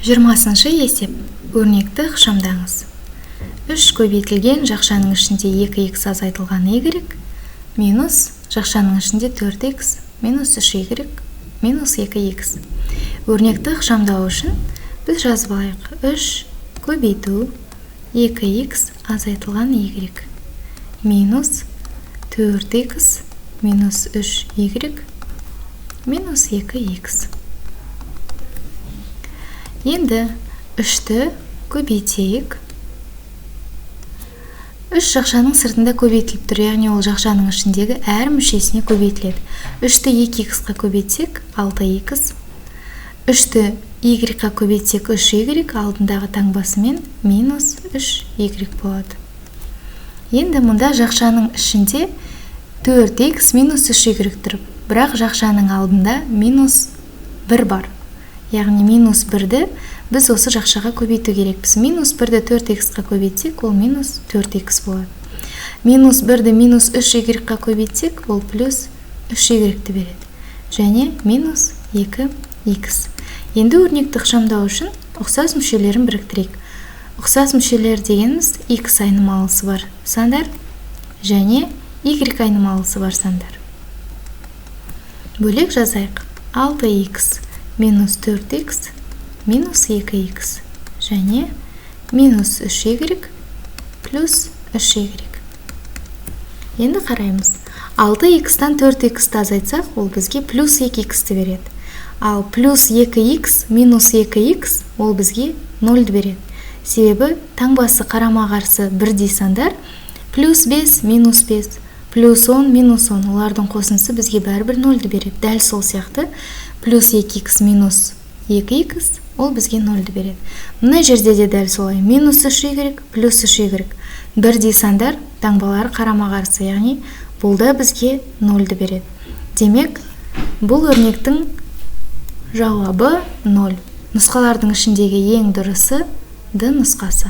20-шы есеп. Өрнекті ықшамдаңыз. 3 көбейтілген жақшаның ішінде 2х азайтылған y минус жақшаның ішінде 4х минус 3y минус 2х. Өрнекті ықшамдау үшін біз жазып алайық. 3 көбейту 2х азайтылған y минус 4х минус 3y минус 2х. Енді 3-ті көбейтейік. 3 жақшаның сыртында көбейтіліп тұр, яғни ол жақшаның ішіндегі әр мүшесіне көбейтіледі. 3-ті 2х-қа көбейтсек 6х, 3-ті y-ға көбейтсек 3y, алдындағы таңбасымен минус 3y болады. Енді мұнда жақшаның ішінде 4х минус 3y тұрып, бірақ жақшаның алдында минус 1 бар. Яғни минус 1-ді біз осы жақшаға көбейту керекпіз. Минус 1-ді 4х-қа көбейтсек, ол минус 4х болады. Минус 1-ді минус 3y-ға көбейтсек, ол плюс 3y-ті береді. Және минус 2х. Енді өрнекті ықшамдау үшін ұқсас мүшелерін біріктірейік. Ұқсас мүшелер дегеніміз x айнымалысы бар сандар және y айнымалысы бар сандар. Бөлек жазайық. 6х минус 4х минус 2х және минус 3y плюс 3y. Енді қараймыз. 6х-тан 4х-ті азайтсақ, ол бізге плюс 2х-ті береді. Ал плюс 2х минус 2х ол бізге 0-ді береді. Себебі таңбасы қарама-қарсы бірдей сандар плюс 5 минус 5, плюс 10 минус 10, олардың қосындысы бізге бәрібір 0-ді береді. Дәл сол сияқты плюс 2х минус 2х ол бізге 0-ді береді. Мына жерде де дәл солай. Минус 3y плюс 3y. Бірдей сандар таңбалары қарама-қарсы, яғни бұл да бізге 0-ді береді. Демек, бұл өрнектің жауабы 0. Нұсқалардың ішіндегі ең дұрысы Д нұсқасы.